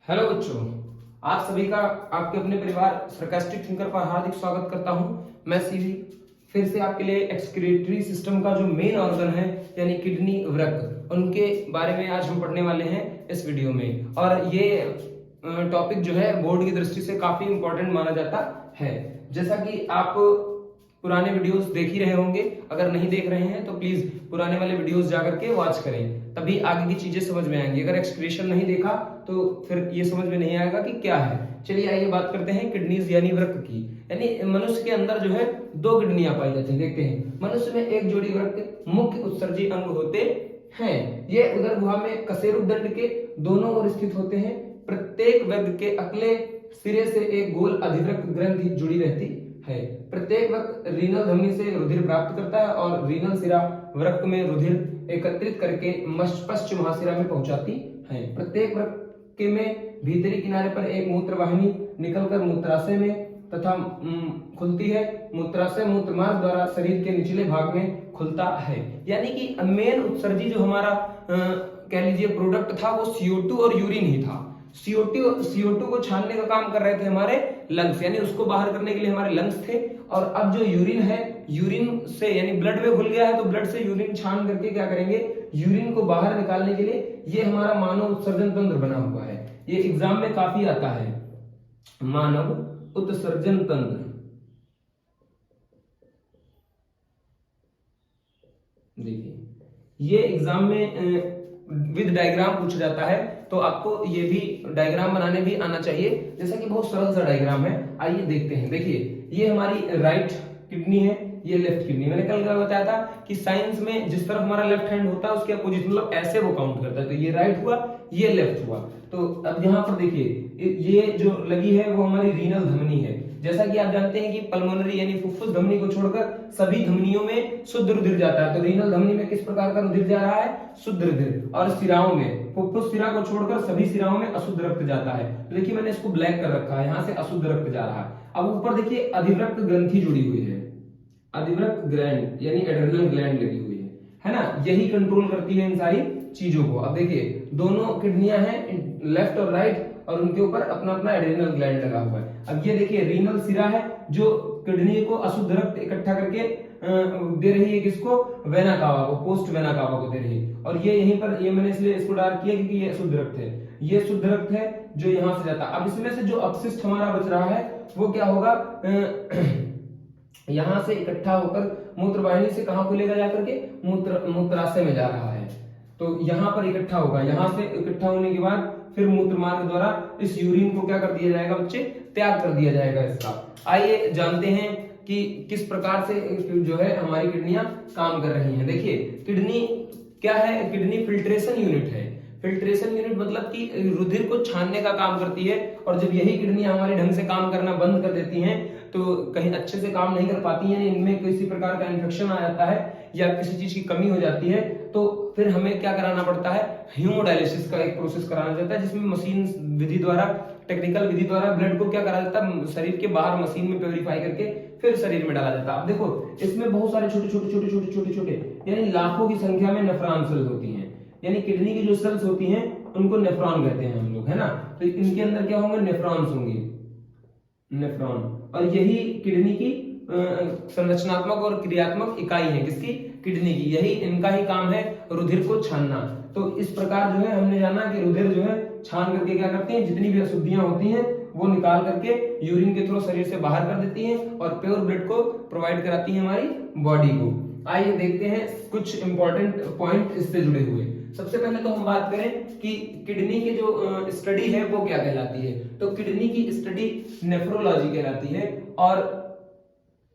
Hello बच्चों, आप सभी का आपके अपने परिवार सरकास्टिक थिंकर पर हार्दिक स्वागत करता हूं। मैं सीवी फिर से आपके लिए एक्सक्रीटरी सिस्टम का जो मेन ऑर्गन है यानी किडनी, वृक्क, उनके बारे में आज हम पढ़ने वाले हैं इस वीडियो में। और ये टॉपिक जो है बोर्ड की दृष्टि से काफी इंपॉर्टेंट माना जाता है। जैसा कि आप पुराने वीडियोस देख ही रहे होंगे, अगर नहीं देख रहे हैं तो प्लीज पुराने वाले वीडियोस जाकर के वॉच करें, तभी आगे की चीजें समझ में आएंगी। अगर एक्सक्रीशन नहीं देखा तो फिर ये समझ में नहीं आएगा कि क्या है। चलिए आइए बात करते हैं किडनीज यानी वृक्क की। यानी मनुष्य के अंदर जो है दो किडनियां पाई जाती हैं। देखते हैं, मनुष्य में एक जोड़ी वृक्क मुख्य उत्सर्जी अंग होते हैं। ये उदर गुहा में कशेरुकदंड के दोनों ओर स्थित होते हैं। प्रत्येक वृक्क के अगले सिरे से एक गोल अधिवृक्क ग्रंथि जुड़ी रहती है। प्रत्येक वृक्क रीनल धमनी से रुधिर प्राप्त करता है और रीनल सिरा वृक्क में रुधिर एकत्रित करके पश्च महाशिरा में पहुंचाती है। प्रत्येक वृक्क में भीतरी किनारे पर एक मूत्र वाहिनी निकलकर मूत्राशय में तथा खुलती है। मूत्राशय मूत्रमार्ग द्वारा शरीर के निचले भाग में खुलता है। यानी कि मेन उत्सर्जी जो हमारा कह लीजिए प्रोडक्ट था वो CO2 और यूरिन ही था। CO2 को छानने का काम कर रहे थे हमारे लंग्स, यानी उसको बाहर करने के लिए हमारे लंग्स थे। और अब जो यूरिन है, यूरिन से यानी ब्लड में घुल गया है तो ब्लड से यूरिन छान करके क्या करेंगे, यूरिन को बाहर निकालने के लिए ये हमारा मानव उत्सर्जन तंत्र बना हुआ है। ये एग्जाम में काफी आता है, मानव उत्सर्जन तंत्र। देखिए ये एग्जाम में विद डायग्राम पूछा जाता है, तो आपको ये भी डायग्राम बनाने भी आना चाहिए। जैसा कि बहुत सरल सा डायग्राम है, आइए देखते हैं। देखिए ये हमारी राइट किडनी है, ये लेफ्ट किडनी। मैंने कल क्या बताया था कि साइंस में जिस तरफ हमारा लेफ्ट हैंड होता है उसके अपोजिट, मतलब ऐसे वो काउंट करता है। तो ये राइट हुआ, ये लेफ्ट हुआ। तो अब यहाँ पर देखिए ये जो लगी है वो हमारी रीनल धमनी है। जैसा कि आप जानते हैं कि पल्मोनरी यानी फुफ्फुस धमनी को छोड़कर सभी धमनियों में शुद्ध रुधिर जाता है। तो रीनल धमनी में किस प्रकार का रुधिर जा रहा है, शुद्ध रुधिर। और सिराओं में, फुफ्फुस सिरा को छोड़कर सभी सिराओं में अशुद्ध रक्त जाता है। तो देखिए मैंने इसको ब्लैक कर रखा है, यहाँ से अशुद्ध रक्त जा रहा है। अब ऊपर देखिए अधिवृक्क ग्रंथि जुड़ी हुई है, अधिवृक्क ग्लैंड यानी एड्रेनल ग्लैंड लगी हुई है ना, यही कंट्रोल करती है इन सारी चीजों को। अब देखिए दोनों किडनियां हैं, लेफ्ट और राइट, और उनके ऊपर अपना अपना एड्रेनल ग्लैंड लगा हुआ है। अब ये देखिए रीनल सिरा है जो किडनी को अशुद्ध रक्त इकट्ठा करके दे रही है, किसको, वेना कावा को, पोस्ट वेना कावा को दे रही है। और ये यहीं पर, ये मैंने इसलिए इसको डार्क किया क्योंकि ये शुद्ध रक्त है, ये शुद्ध रक्त है जो यहाँ से जाता है। अब इसमें से जो अपशिष्ट हमारा बच रहा है वो क्या होगा, यहां से इकट्ठा होकर मूत्र वाहिनी से कहां खुलेगा, जाकर के मूत्राशय में जा रहा है। तो यहां पर इकट्ठा होगा, यहां से इकट्ठा होने के बाद फिर मूत्र मार्ग द्वारा इस यूरिन को क्या कर दिया जाएगा बच्चे, त्याग कर दिया जाएगा इसका। आइए जानते हैं कि किस प्रकार से जो है हमारी किडनियां काम कर रही हैं। देखिए किडनी क्या है, किडनी फिल्ट्रेशन यूनिट है। फिल्ट्रेशन यूनिट मतलब कि रुधिर को छानने का काम करती है। और जब यही किडनियां हमारे ढंग से काम करना बंद कर देती हैं तो कहीं अच्छे से काम नहीं कर पाती हैं, इनमें किसी प्रकार का इन्फेक्शन आ जाता है या किसी चीज की कमी हो जाती है, तो फिर हमें क्या कराना पड़ता है, हीमोडायलिसिस का एक प्रोसेस कराना जाता है, जिसमें मशीन विधि द्वारा, टेक्निकल विधि द्वारा ब्लड को क्या करा जाता है, शरीर के बाहर मशीन में प्योरीफाई करके फिर शरीर में डाला जाता है। अब देखो इसमें बहुत सारे छोटे छोटे यानी लाखों की संख्या में नेफ्रॉन सेल्स होती हैं। यानी किडनी की जो सेल्स होती हैं उनको नेफ्रॉन कहते हैं हम लोग, है ना। तो इनके अंदर क्या होंगे, नेफ्रॉन्स होंगे, नेफ्रॉन। और यही किडनी की संरचनात्मक और क्रियात्मक इकाई है, किसकी, किडनी की। यही इनका ही काम है रुधिर को छानना। तो इस प्रकार जो है हमने जाना कि रुधिर जो है छान करके क्या करती है, जितनी भी अशुद्धियां होती हैं वो निकाल करके यूरिन के थ्रू शरीर से बाहर कर देती हैं और प्योर ब्लड को प्रोवाइड कराती है हमारी बॉडी को। आइए देखते हैं कुछ इंपॉर्टेंट पॉइंट इससे जुड़े हुए। सबसे पहले तो हम बात करें कि किडनी की जो स्टडी है वो क्या कहलाती है। तो किडनी की स्टडी नेफ्रोलॉजी कहलाती है। और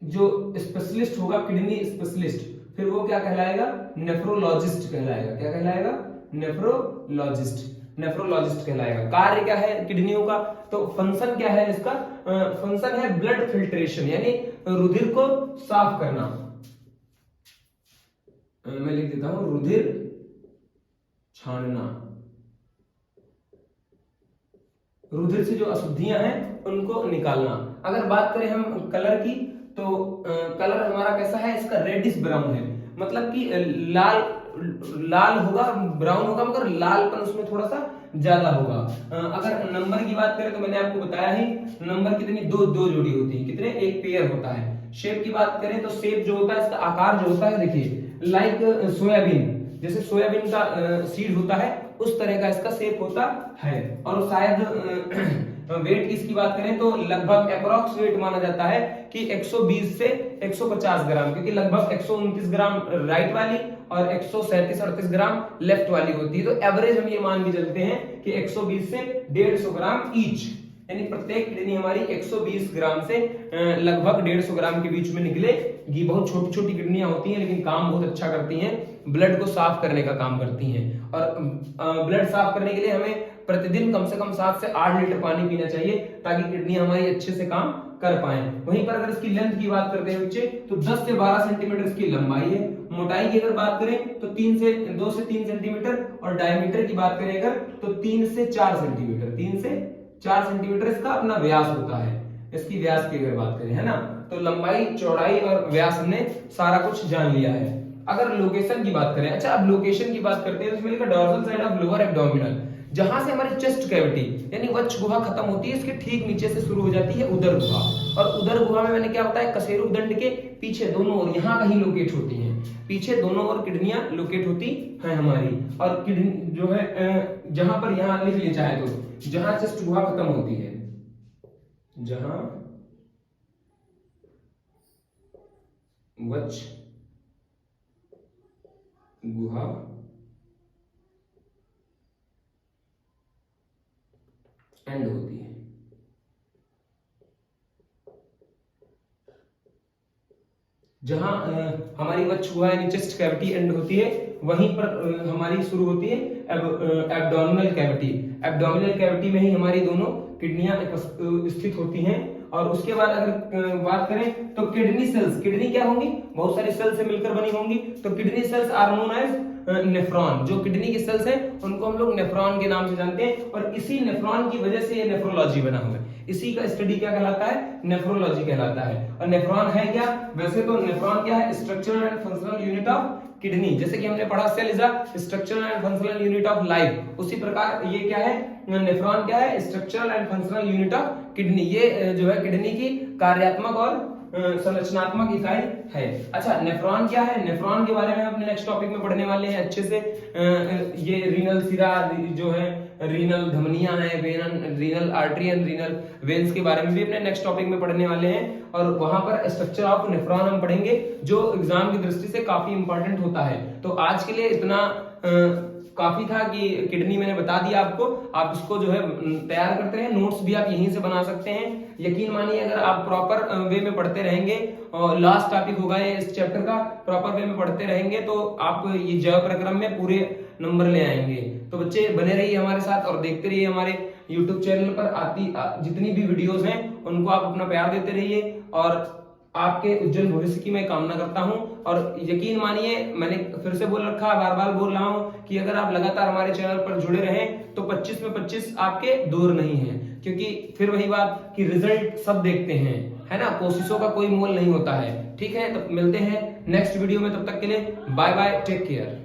जो स्पेशलिस्ट होगा किडनी स्पेशलिस्ट, फिर वो क्या कहलाएगा, नेफ्रोलॉजिस्ट कहलाएगा। क्या कहलाएगा, नेफ्रोलॉजिस्ट, नेफ्रोलॉजिस्ट कहलाएगा। कार्य क्या है किडनियों का, तो फंक्शन क्या है इसका, फंक्शन है ब्लड फिल्ट्रेशन, यानी रुधिर को साफ करना। मैं लिख देता हूं, रुधिर छानना, रुधिर से जो अशुद्धियां हैं उनको निकालना। अगर बात करें हम कलर की, तो कलर हमारा कैसा है, इसका रेडिश ब्राउन है। मतलब कि लाल होगा, ब्राउन होगा, मगर लालपन उसमें थोड़ा सा ज्यादा होगा। अगर नंबर की बात करें तो मैंने आपको बताया ही, नंबर कितनी, दो जोड़ी होती है, कितने, एक पेयर होता है। शेप की बात करें तो शेप जो होता है, इसका आकार जो होता है, देखिए लाइक सोयाबीन, जैसे सोयाबीन का सीड होता है उस तरह का इसका शेप होता है। और शायद वेट की इसकी बात करें तो लगभग अप्रोक्स वेट माना जाता है कि 120 से 150 ग्राम, क्योंकि लगभग 129 ग्राम राइट वाली और 137-38 ग्राम लेफ्ट वाली होती है। तो एवरेज हम ये मान के चलते हैं कि 120 से 150 ग्राम ईच, यानी प्रत्येक किडनी हमारी 120 ग्राम से लगभग 150 ग्राम के बीच में निकलेगी। बहुत छोटी छोटी किडनियां होती हैं लेकिन काम बहुत अच्छा करती हैं, ब्लड को साफ करने का काम करती हैं। और ब्लड साफ करने के लिए हमें प्रतिदिन कम से कम 7 से 8 लीटर पानी पीना चाहिए ताकि किडनी हमारी अच्छे से काम कर पाए। वहीं पर अगर इसकी लेंथ की बात करते हैं बच्चे तो 10 से 12 सेंटीमीटर इसकी लंबाई है। मोटाई की अगर बात करें तो 2 से 3 सेंटीमीटर, और डायमीटर की बात करें अगर तो 3 से 4 सेंटीमीटर, 3 से 4 सेंटीमीटर इसका अपना व्यास होता है। इसकी व्यास की अगर बात करें, है ना, तो लंबाई, चौड़ाई और व्यास हमने सारा कुछ जान लिया है। अगर लोकेशन की बात करें, अच्छा अब लोकेशन की बात करते हैं तो इसमें लिखा dorsal side of lower abdominal, जहां से हमारी चेस्ट कैविटी यानी वक्ष गुहा खत्म होती है, इसके ठीक नीचे से शुरू हो जाती है उदर गुहा। और उदर गुहा में मैंने क्या बताया, कशेरुक दंड के पीछे दोनों ओर यहां कहीं लोकेट होती हैं, पीछे दोनों ओर किडनियां लोकेट होती हैं हमारी। और किडनी जो है जहां पर, यहां लिख लिया चाहे तो, जहां चेस्ट गुहा खत्म होती है, जहां वक्ष गुहा एंड होती है, जहां हमारी वक्ष गुहा यानी चेस्ट कैविटी एंड होती है, वहीं पर हमारी शुरू होती है एब्डोमिनल कैविटी। एब्डोमिनल कैविटी में ही हमारी दोनों किडनियां स्थित होती हैं। और उसके बाद अगर बात करें तो किडनी सेल्स, किडनी क्या होंगी, बहुत सारी सेल्स से मिलकर बनी होंगी। तो kidney cells are known as nephron, जो किडनी के सेल्स हैं उनको हम लोग नेफ्रॉन के नाम से जानते हैं। और इसी नेफ्रॉन की वजह से ये नेफ्रोलॉजी बना हुआ है, इसी का स्टडी क्या कहलाता है, नेफ्रोलॉजी कहलाता है। और नेफ्रॉन है क्या, वैसे तो नेफ्रॉन क्या है, structural and functional unit of kidney. जैसे कि हमने पढ़ा cell is a structural and functional unit of life, उसी प्रकार ये क्या है, नेफ्रॉन क्या है, structural and functional unit of kidney. ये जो है किडनी की कार्यात्मक और संरचनात्मक इकाई है। अच्छा नेफ्रॉन क्या है, नेफ्रॉन के बारे में अपने नेक्स्ट टॉपिक में पढ़ने वाले हैं अच्छे से। ये रीनल सिरा जो है, रीनल धमनियां हैं, renal artery and renal veins के बारे में भी अपने नेक्स्ट टॉपिक में पढ़ने वाले हैं। और वहां पर स्ट्रक्चर ऑफ नेफ्रॉन हम पढ़ेंगे जो एग्जाम की दृष्टि से काफी इंपॉर्टेंट होता है। तो आज के लिए इतना काफी था कि किडनी मैंने बता दिया आपको, आप इसको जो है तैयार करते रहे, नोट्स भी आप यहीं से बना सकते हैं। यकीन मानिए अगर आप प्रॉपर वे में पढ़ते रहेंगे, और लास्ट टॉपिक होगा ये इस चैप्टर का, प्रॉपर वे में पढ़ते रहेंगे तो आप ये जैव प्रक्रम में पूरे नंबर ले आएंगे। तो बच्चे बने रहिए हमारे साथ और देखते रहिए हमारे यूट्यूब चैनल पर आती जितनी भी वीडियोस हैं उनको आप अपना प्यार देते रहिए, और आपके उज्जवल भविष्य की मैं कामना करता हूं। और यकीन मानिए, मैंने फिर से बोल रखा है, बार बार बोल रहा हूं कि अगर आप लगातार हमारे चैनल पर जुड़े रहें तो 25 में 25 आपके दूर नहीं है, क्योंकि फिर वही बात कि रिजल्ट सब देखते हैं, है ना, कोशिशों का कोई मोल नहीं होता है। ठीक है, तो मिलते हैं नेक्स्ट वीडियो में, तब तक के लिए बाय बाय, टेक केयर।